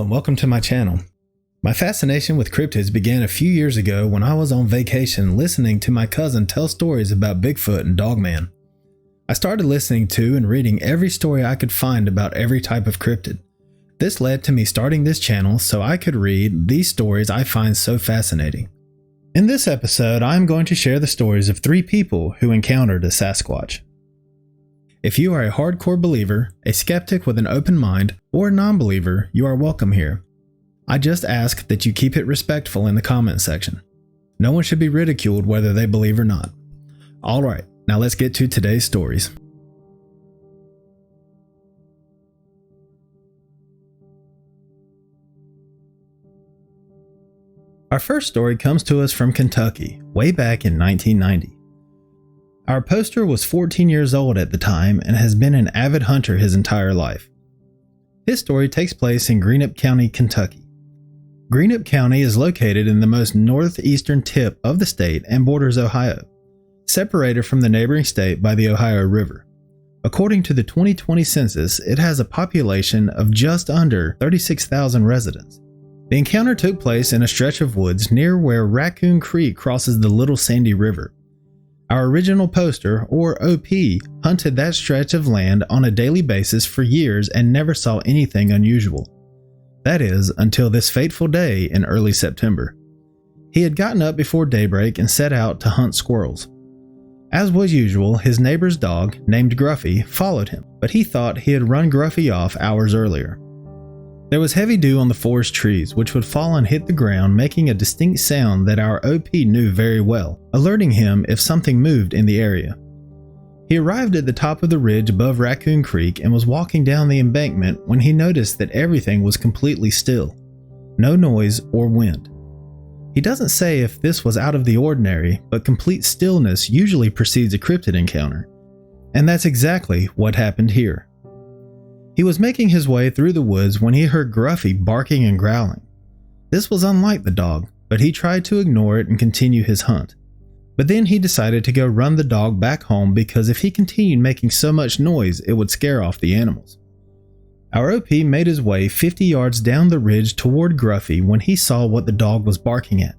and welcome to my channel. My fascination with cryptids began a few years ago when I was on vacation listening to my cousin tell stories about Bigfoot and Dogman. I started listening to and reading every story I could find about every type of cryptid. This led to me starting this channel so I could read these stories I find so fascinating. In this episode, I am going to share the stories of 3 people who encountered a Sasquatch. If you are a hardcore believer, a skeptic with an open mind, or a non-believer, you are welcome here. I just ask that you keep it respectful in the comment section. No one should be ridiculed whether they believe or not. Alright, now let's get to today's stories. Our first story comes to us from Kentucky, way back in 1990. Our poster was 14 years old at the time and has been an avid hunter his entire life. His story takes place in Greenup County, Kentucky. Greenup County is located in the most northeastern tip of the state and borders Ohio, separated from the neighboring state by the Ohio River. According to the 2020 census, it has a population of just under 36,000 residents. The encounter took place in a stretch of woods near where Raccoon Creek crosses the Little Sandy River. Our original poster, or OP, hunted that stretch of land on a daily basis for years and never saw anything unusual. That is, until this fateful day in early September. He had gotten up before daybreak and set out to hunt squirrels. As was usual, his neighbor's dog, named Gruffy, followed him, but he thought he had run Gruffy off hours earlier. There was heavy dew on the forest trees, which would fall and hit the ground, making a distinct sound that our OP knew very well, alerting him if something moved in the area. He arrived at the top of the ridge above Raccoon Creek and was walking down the embankment when he noticed that everything was completely still. No noise or wind. He doesn't say if this was out of the ordinary, but complete stillness usually precedes a cryptid encounter. And that's exactly what happened here. He was making his way through the woods when he heard Gruffy barking and growling. This was unlike the dog, but he tried to ignore it and continue his hunt. But then he decided to go run the dog back home because if he continued making so much noise, it would scare off the animals. Our OP made his way 50 yards down the ridge toward Gruffy when he saw what the dog was barking at.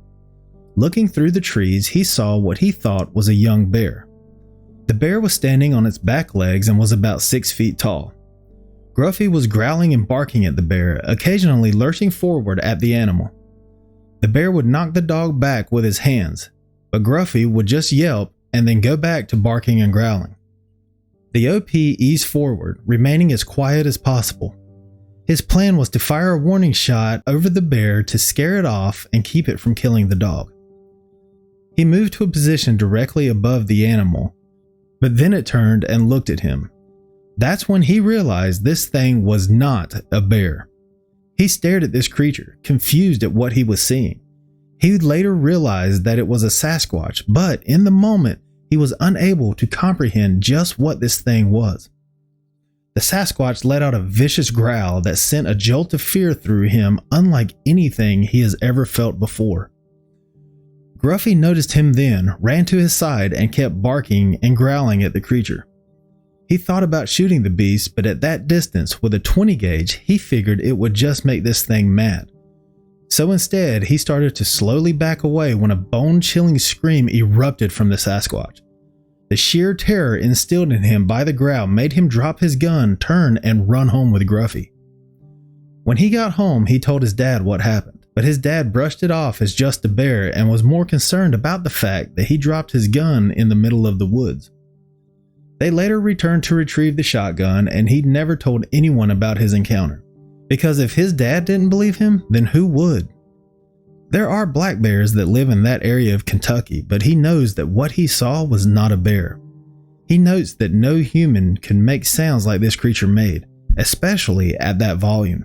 Looking through the trees, he saw what he thought was a young bear. The bear was standing on its back legs and was about 6 feet tall. Gruffy was growling and barking at the bear, occasionally lurching forward at the animal. The bear would knock the dog back with his hands, but Gruffy would just yelp and then go back to barking and growling. The OP eased forward, remaining as quiet as possible. His plan was to fire a warning shot over the bear to scare it off and keep it from killing the dog. He moved to a position directly above the animal, but then it turned and looked at him. That's when he realized this thing was not a bear. He stared at this creature, confused at what he was seeing. He later realized that it was a Sasquatch, but in the moment, he was unable to comprehend just what this thing was. The Sasquatch let out a vicious growl that sent a jolt of fear through him unlike anything he has ever felt before. Gruffy noticed him then, ran to his side, and kept barking and growling at the creature. He thought about shooting the beast, but at that distance, with a 20 gauge, he figured it would just make this thing mad. So instead, he started to slowly back away when a bone-chilling scream erupted from the Sasquatch. The sheer terror instilled in him by the growl made him drop his gun, turn, and run home with Gruffy. When he got home, he told his dad what happened, but his dad brushed it off as just a bear and was more concerned about the fact that he dropped his gun in the middle of the woods. They later returned to retrieve the shotgun, and he'd never told anyone about his encounter. Because if his dad didn't believe him, then who would? There are black bears that live in that area of Kentucky, but he knows that what he saw was not a bear. He notes that no human can make sounds like this creature made, especially at that volume.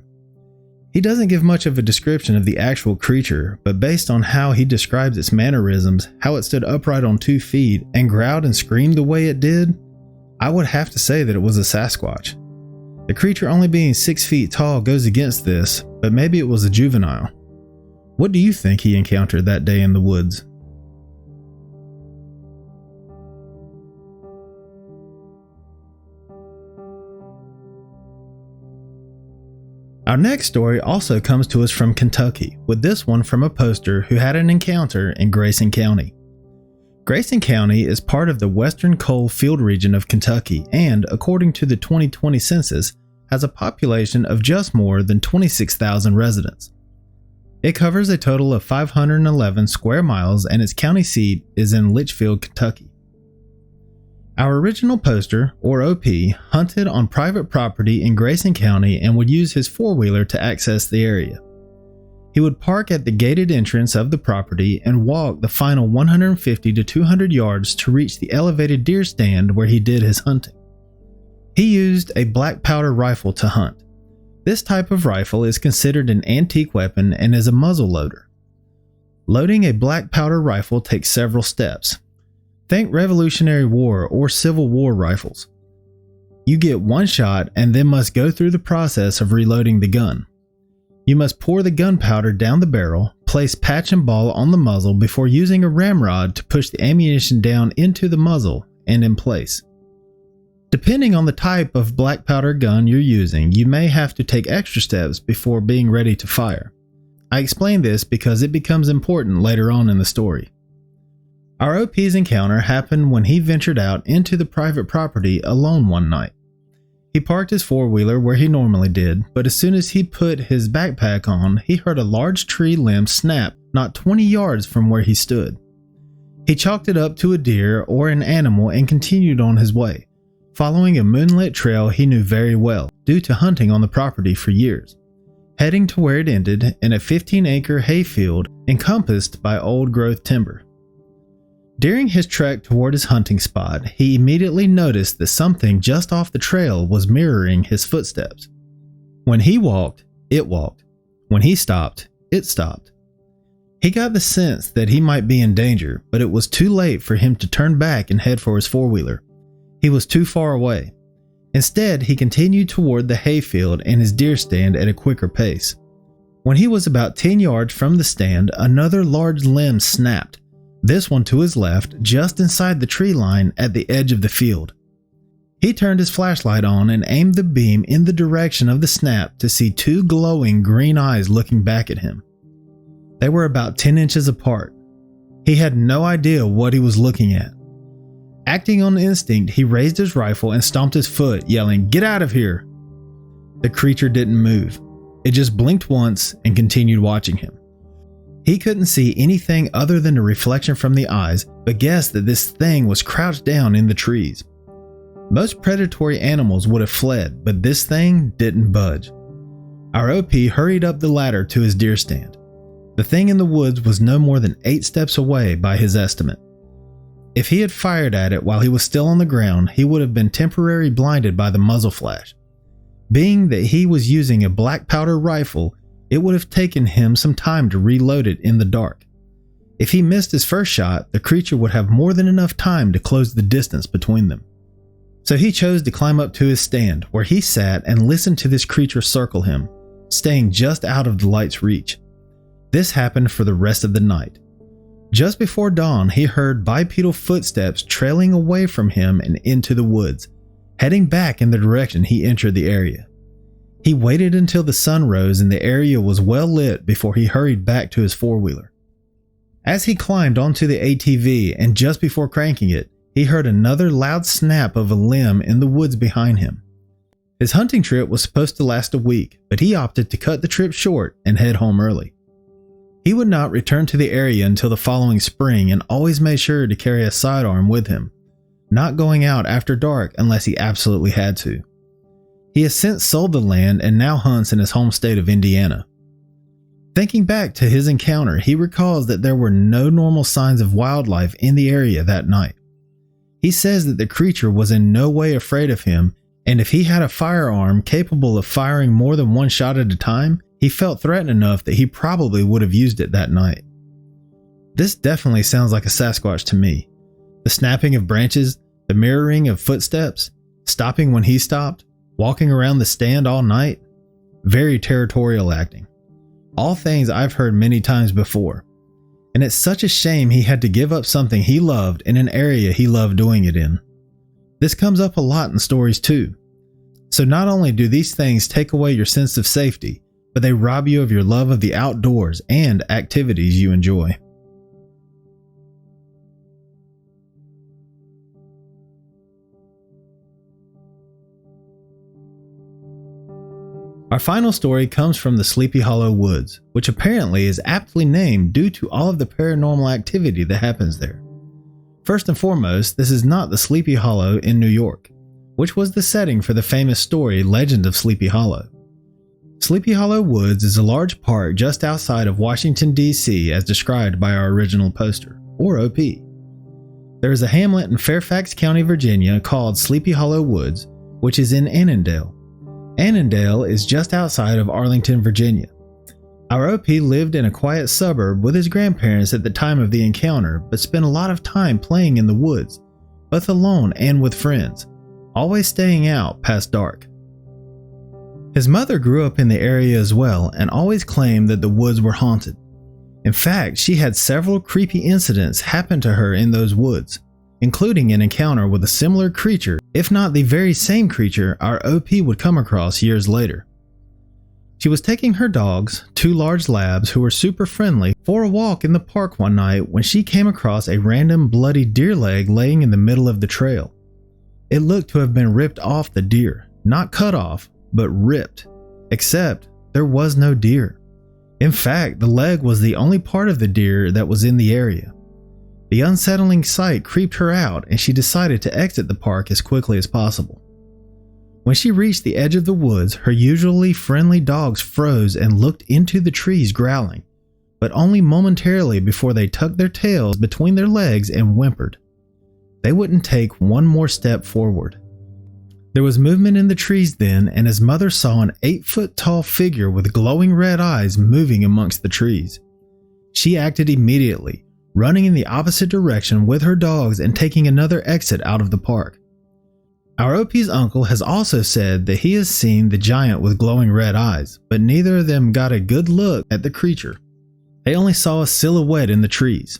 He doesn't give much of a description of the actual creature, but based on how he describes its mannerisms, how it stood upright on 2 feet, and growled and screamed the way it did, I would have to say that it was a Sasquatch. The creature only being 6 feet tall goes against this, but maybe it was a juvenile. What do you think he encountered that day in the woods? Our next story also comes to us from Kentucky, with this one from a poster who had an encounter in Grayson County. Grayson County is part of the western coal field region of Kentucky and, according to the 2020 census, has a population of just more than 26,000 residents. It covers a total of 511 square miles and its county seat is in Litchfield, Kentucky. Our original poster, or OP, hunted on private property in Grayson County and would use his four-wheeler to access the area. He would park at the gated entrance of the property and walk the final 150 to 200 yards to reach the elevated deer stand where he did his hunting. He used a black powder rifle to hunt. This type of rifle is considered an antique weapon and is a muzzle loader. Loading a black powder rifle takes several steps. Think Revolutionary War or Civil War rifles. You get one shot and then must go through the process of reloading the gun. You must pour the gunpowder down the barrel, place patch and ball on the muzzle before using a ramrod to push the ammunition down into the muzzle and in place. Depending on the type of black powder gun you're using, you may have to take extra steps before being ready to fire. I explain this because it becomes important later on in the story. Our OP's encounter happened when he ventured out into the private property alone one night. He parked his four-wheeler where he normally did, but as soon as he put his backpack on, he heard a large tree limb snap not 20 yards from where he stood. He chalked it up to a deer or an animal and continued on his way, following a moonlit trail he knew very well due to hunting on the property for years, heading to where it ended in a 15-acre hayfield encompassed by old-growth timber. During his trek toward his hunting spot, he immediately noticed that something just off the trail was mirroring his footsteps. When he walked, it walked. When he stopped, it stopped. He got the sense that he might be in danger, but it was too late for him to turn back and head for his four-wheeler. He was too far away. Instead, he continued toward the hayfield and his deer stand at a quicker pace. When he was about 10 yards from the stand, another large limb snapped. This one to his left, just inside the tree line at the edge of the field. He turned his flashlight on and aimed the beam in the direction of the snap to see two glowing green eyes looking back at him. They were about 10 inches apart. He had no idea what he was looking at. Acting on instinct, he raised his rifle and stomped his foot, yelling, "Get out of here!" The creature didn't move. It just blinked once and continued watching him. He couldn't see anything other than a reflection from the eyes, but guessed that this thing was crouched down in the trees. Most predatory animals would have fled, but this thing didn't budge. Our OP hurried up the ladder to his deer stand. The thing in the woods was no more than 8 steps away by his estimate. If he had fired at it while he was still on the ground, he would have been temporarily blinded by the muzzle flash. Being that he was using a black powder rifle, it would have taken him some time to reload it in the dark. If he missed his first shot, the creature would have more than enough time to close the distance between them. So he chose to climb up to his stand, where he sat and listened to this creature circle him, staying just out of the light's reach. This happened for the rest of the night. Just before dawn, he heard bipedal footsteps trailing away from him and into the woods, heading back in the direction he entered the area. He waited until the sun rose and the area was well lit before he hurried back to his four-wheeler. As he climbed onto the ATV and just before cranking it, he heard another loud snap of a limb in the woods behind him. His hunting trip was supposed to last a week, but he opted to cut the trip short and head home early. He would not return to the area until the following spring and always made sure to carry a sidearm with him, not going out after dark unless he absolutely had to. He has since sold the land and now hunts in his home state of Indiana. Thinking back to his encounter, he recalls that there were no normal signs of wildlife in the area that night. He says that the creature was in no way afraid of him, and if he had a firearm capable of firing more than one shot at a time, he felt threatened enough that he probably would have used it that night. This definitely sounds like a Sasquatch to me. The snapping of branches, the mirroring of footsteps, stopping when he stopped, walking around the stand all night. Very territorial acting. All things I've heard many times before. And it's such a shame he had to give up something he loved in an area he loved doing it in. This comes up a lot in stories too. So not only do these things take away your sense of safety, but they rob you of your love of the outdoors and activities you enjoy. Our final story comes from the Sleepy Hollow Woods, which apparently is aptly named due to all of the paranormal activity that happens there. First and foremost, this is not the Sleepy Hollow in New York, which was the setting for the famous story Legend of Sleepy Hollow. Sleepy Hollow Woods is a large park just outside of Washington, D.C. as described by our original poster, or OP. There is a hamlet in Fairfax County, Virginia called Sleepy Hollow Woods, which is in Annandale. Annandale is just outside of Arlington, Virginia. Our OP lived in a quiet suburb with his grandparents at the time of the encounter, but spent a lot of time playing in the woods, both alone and with friends, always staying out past dark. His mother grew up in the area as well and always claimed that the woods were haunted. In fact, she had several creepy incidents happen to her in those woods, including an encounter with a similar creature, if not the very same creature our OP would come across years later. She was taking her dogs, two large labs who were super friendly, for a walk in the park one night when she came across a random bloody deer leg laying in the middle of the trail. It looked to have been ripped off the deer, not cut off, but ripped, except there was no deer. In fact, the leg was the only part of the deer that was in the area. The unsettling sight creeped her out and she decided to exit the park as quickly as possible. When she reached the edge of the woods, her usually friendly dogs froze and looked into the trees growling, but only momentarily before they tucked their tails between their legs and whimpered. They wouldn't take one more step forward. There was movement in the trees then, and his mother saw an 8-foot-tall figure with glowing red eyes moving amongst the trees. She acted immediately, running in the opposite direction with her dogs and taking another exit out of the park. Our OP's uncle has also said that he has seen the giant with glowing red eyes, but neither of them got a good look at the creature. They only saw a silhouette in the trees.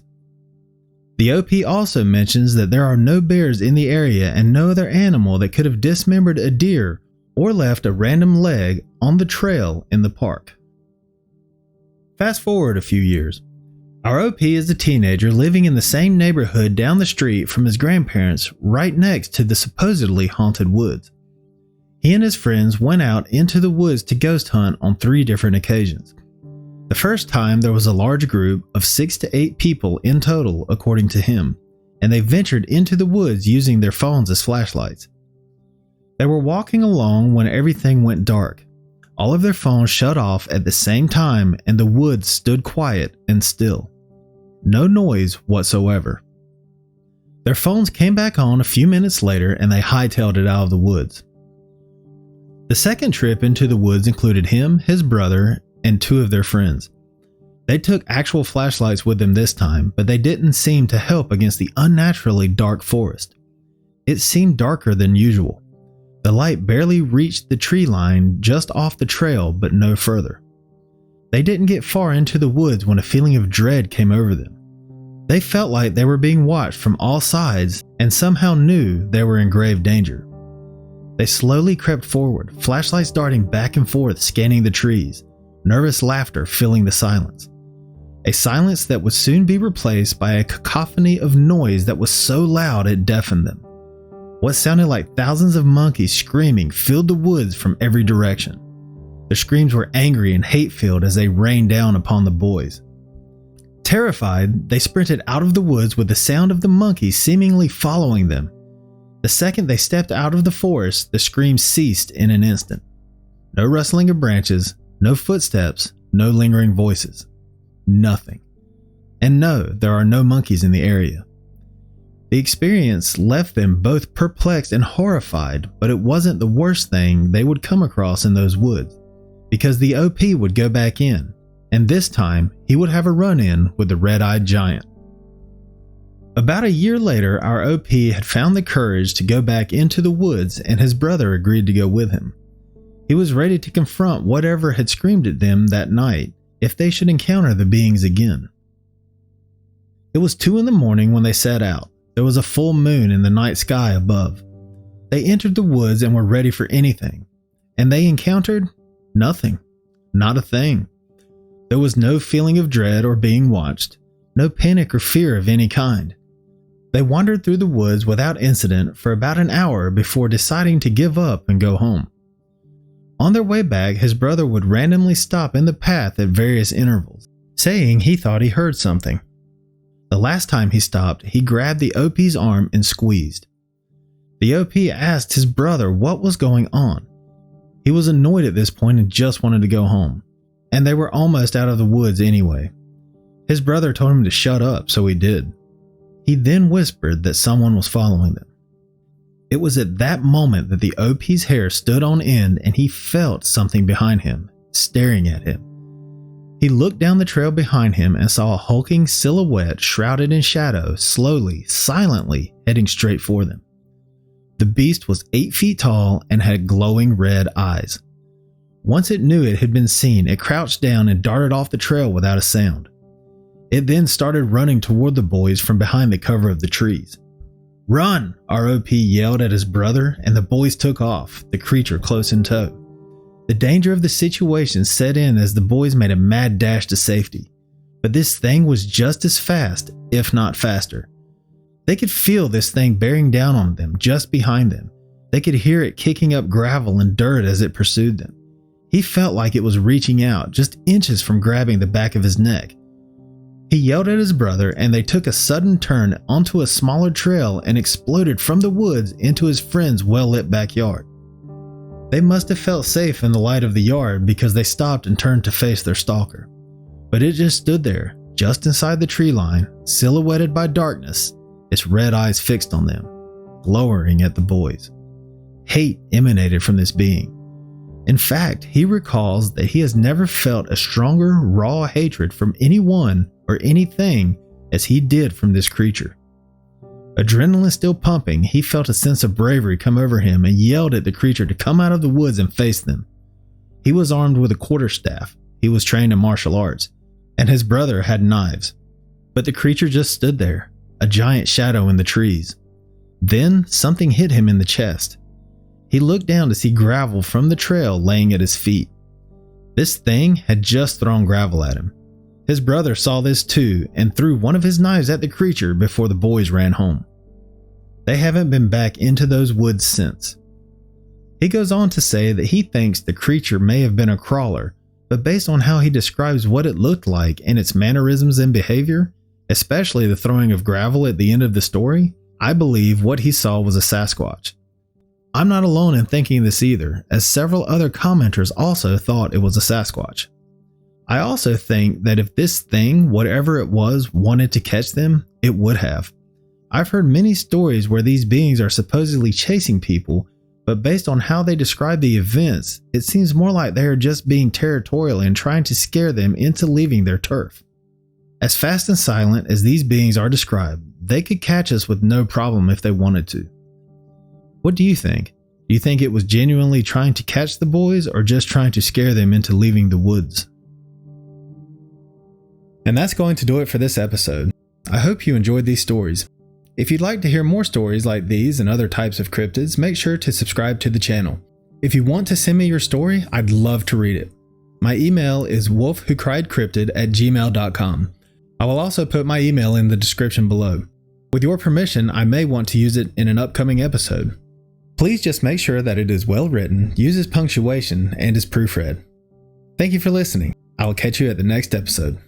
The OP also mentions that there are no bears in the area and no other animal that could have dismembered a deer or left a random leg on the trail in the park. Fast forward a few years. Our OP is a teenager living in the same neighborhood down the street from his grandparents right next to the supposedly haunted woods. He and his friends went out into the woods to ghost hunt on 3 different occasions. The first time there was a large group of 6 to 8 people in total according to him, and they ventured into the woods using their phones as flashlights. They were walking along when everything went dark. All of their phones shut off at the same time and the woods stood quiet and still. No noise whatsoever. Their phones came back on a few minutes later and they hightailed it out of the woods. The second trip into the woods included him, his brother, and 2 of their friends. They took actual flashlights with them this time, but they didn't seem to help against the unnaturally dark forest. It seemed darker than usual. The light barely reached the tree line just off the trail, but no further. They didn't get far into the woods when a feeling of dread came over them. They felt like they were being watched from all sides and somehow knew they were in grave danger. They slowly crept forward, flashlights darting back and forth scanning the trees, nervous laughter filling the silence. A silence that would soon be replaced by a cacophony of noise that was so loud it deafened them. What sounded like thousands of monkeys screaming filled the woods from every direction. Their screams were angry and hate-filled as they rained down upon the boys. Terrified, they sprinted out of the woods with the sound of the monkeys seemingly following them. The second they stepped out of the forest, the screams ceased in an instant. No rustling of branches, no footsteps, no lingering voices. Nothing. And no, there are no monkeys in the area. The experience left them both perplexed and horrified, but it wasn't the worst thing they would come across in those woods, because the OP would go back in, and this time he would have a run-in with the red-eyed giant. About a year later, our OP had found the courage to go back into the woods and his brother agreed to go with him. He was ready to confront whatever had screamed at them that night if they should encounter the beings again. It was 2 a.m. when they set out. There was a full moon in the night sky above. They entered the woods and were ready for anything. and they encountered nothing. Not a thing. There was no feeling of dread or being watched, no panic or fear of any kind. They wandered through the woods without incident for about an hour before deciding to give up and go home. On their way back, his brother would randomly stop in the path at various intervals, saying he thought he heard something. The last time he stopped, he grabbed the OP's arm and squeezed. The OP asked his brother what was going on. He was annoyed at this point and just wanted to go home, and they were almost out of the woods anyway. His brother told him to shut up, so he did. He then whispered that someone was following them. It was at that moment that the OP's hair stood on end and he felt something behind him, staring at him. He looked down the trail behind him and saw a hulking silhouette shrouded in shadow, slowly, silently heading straight for them. The beast was 8 feet tall and had glowing red eyes. Once it knew it had been seen, it crouched down and darted off the trail without a sound. It then started running toward the boys from behind the cover of the trees. "Run!" our OP yelled at his brother, and the boys took off, the creature close in tow. The danger of the situation set in as the boys made a mad dash to safety, but this thing was just as fast, if not faster. They could feel this thing bearing down on them just behind them. They could hear it kicking up gravel and dirt as it pursued them. He felt like it was reaching out, just inches from grabbing the back of his neck. He yelled at his brother, and they took a sudden turn onto a smaller trail and exploded from the woods into his friend's well-lit backyard. They must have felt safe in the light of the yard because they stopped and turned to face their stalker. But it just stood there, just inside the tree line, silhouetted by darkness, its red eyes fixed on them, glowering at the boys. Hate emanated from this being. In fact, he recalls that he has never felt a stronger, raw hatred from anyone or anything as he did from this creature. Adrenaline still pumping, he felt a sense of bravery come over him and yelled at the creature to come out of the woods and face them. He was armed with a quarterstaff, he was trained in martial arts, and his brother had knives. But the creature just stood there, a giant shadow in the trees. Then something hit him in the chest. He looked down to see gravel from the trail laying at his feet. This thing had just thrown gravel at him. His brother saw this too and threw one of his knives at the creature before the boys ran home. They haven't been back into those woods since. He goes on to say that he thinks the creature may have been a crawler, but based on how he describes what it looked like and its mannerisms and behavior, especially the throwing of gravel at the end of the story, I believe what he saw was a Sasquatch. I'm not alone in thinking this either, as several other commenters also thought it was a Sasquatch. I also think that if this thing, whatever it was, wanted to catch them, it would have. I've heard many stories where these beings are supposedly chasing people, but based on how they describe the events, it seems more like they are just being territorial and trying to scare them into leaving their turf. As fast and silent as these beings are described, they could catch us with no problem if they wanted to. What do you think? Do you think it was genuinely trying to catch the boys or just trying to scare them into leaving the woods? And that's going to do it for this episode. I hope you enjoyed these stories. If you'd like to hear more stories like these and other types of cryptids, make sure to subscribe to the channel. If you want to send me your story, I'd love to read it. My email is wolfwhocriedcryptid@gmail.com. I will also put my email in the description below. With your permission, I may want to use it in an upcoming episode. Please just make sure that it is well written, uses punctuation, and is proofread. Thank you for listening. I will catch you at the next episode.